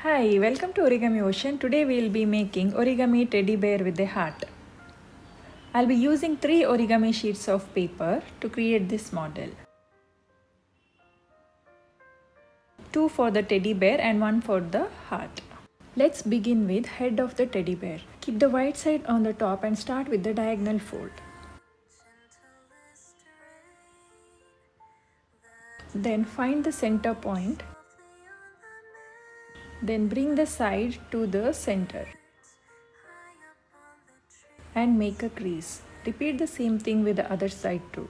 Hi, welcome to Origami Ocean. Today we'll be making origami teddy bear with a heart. I'll be using 3 origami sheets of paper to create this model. 2 for the teddy bear and 1 for the heart. Let's begin with head of the teddy bear. Keep the white side on the top and start with the diagonal fold. Then find the center point. Then bring the side to the center and make a crease. Repeat the same thing with the other side too.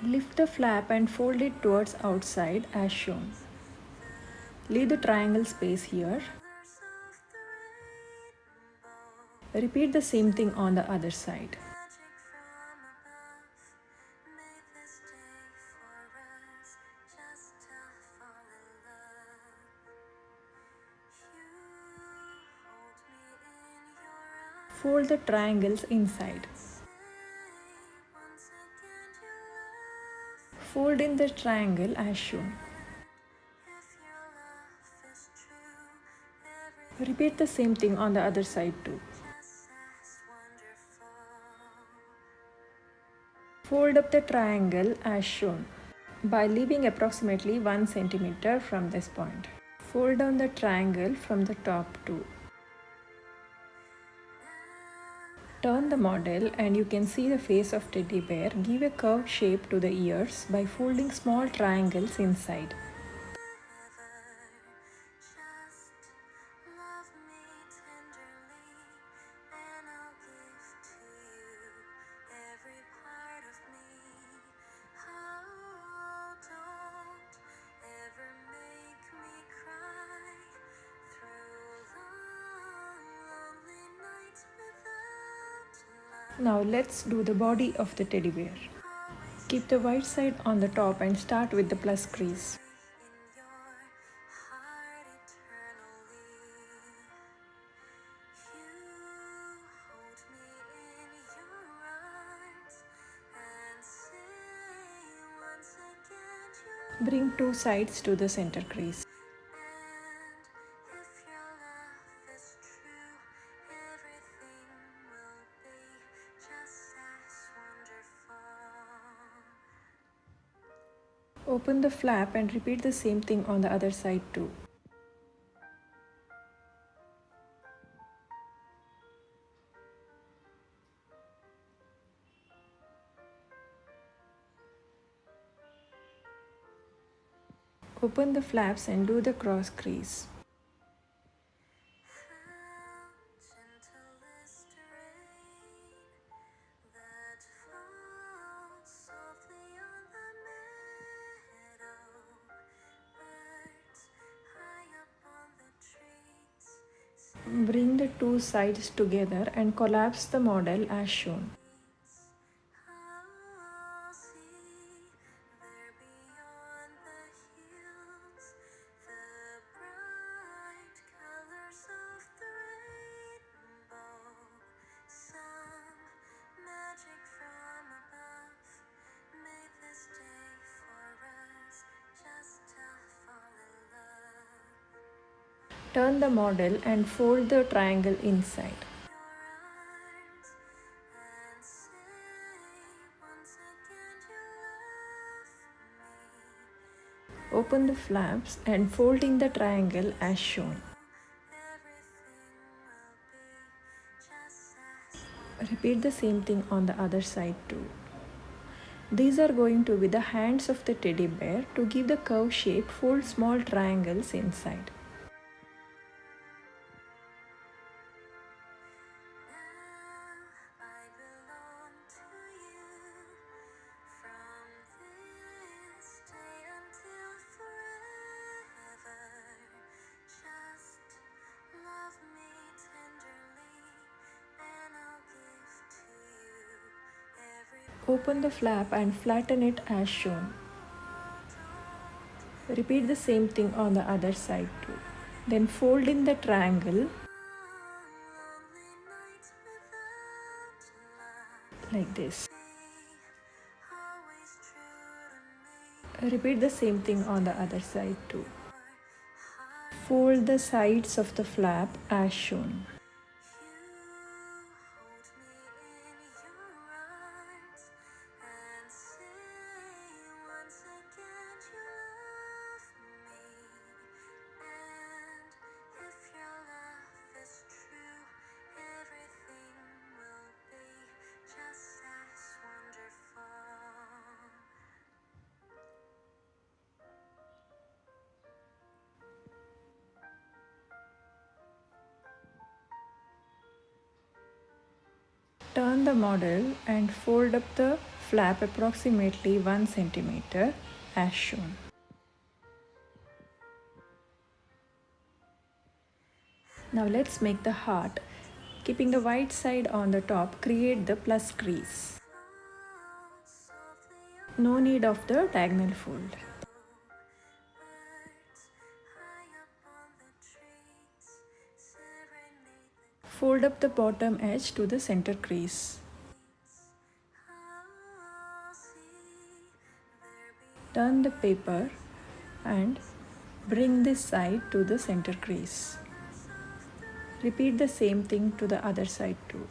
Lift the flap and fold it towards outside as shown. Leave the triangle space here. Repeat the same thing on the other side. Fold the triangles inside. Fold in the triangle as shown. Repeat the same thing on the other side too. Fold up the triangle as shown by leaving approximately 1 cm from this point. Fold down the triangle from the top too. Turn the model and you can see the face of teddy bear. Give a curved shape to the ears by folding small triangles inside. Now let's do the body of the teddy bear. Keep the white side on the top and start with the plus crease. Bring 2 sides to the center crease. Open the flap and repeat the same thing on the other side too. Open the flaps and do the cross crease. Bring the 2 sides together and collapse the model as shown. Turn the model and fold the triangle inside. Open the flaps and fold in the triangle as shown. Repeat the same thing on the other side too. These are going to be the hands of the teddy bear. To give the curve shape, fold small triangles inside. Open the flap and flatten it as shown. Repeat the same thing on the other side too. Then fold in the triangle like this. Repeat the same thing on the other side too. Fold the sides of the flap as shown. Turn the model and fold up the flap approximately 1 centimeter as shown. Now let's make the heart. Keeping the white side on the top, create the plus crease. No need of the diagonal fold. Fold up the bottom edge to the center crease. Turn the paper and bring this side to the center crease. Repeat the same thing to the other side too.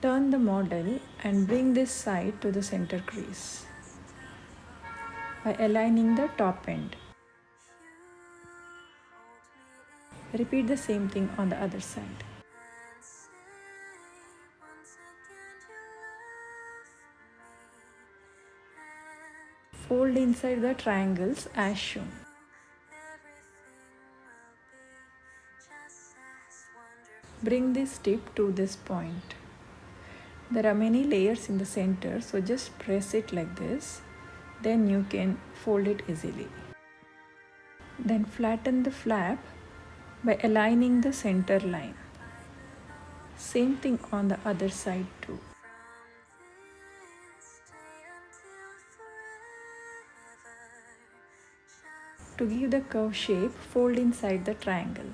Turn the model and bring this side to the center crease by aligning the top end. Repeat the same thing on the other side. Fold inside the triangles as shown. Bring this tip to this point. There are many layers in the center, so just press it like this. Then you can fold it easily. Then flatten the flap by aligning the center line. Same thing on the other side too. To give the curve shape, fold inside the triangle.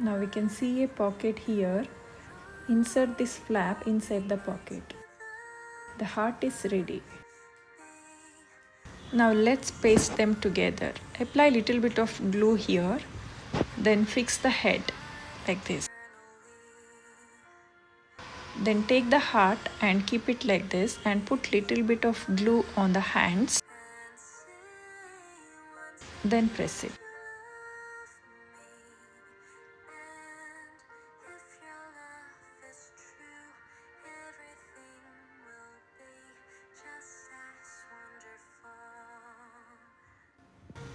Now we can see a pocket here. Insert this flap inside the pocket. The heart is ready. Now let's paste them together. Apply little bit of glue here. Then fix the head like this. Then take the heart and keep it like this and put little bit of glue on the hands. Then press it.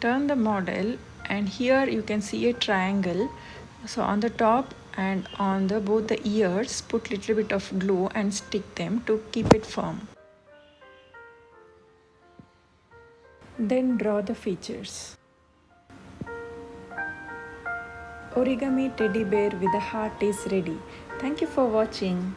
Turn the model and here you can see a triangle. So on the top and on the both the ears, put little bit of glue and stick them to keep it firm. Then draw the features. Origami teddy bear with a heart is ready. Thank you for watching.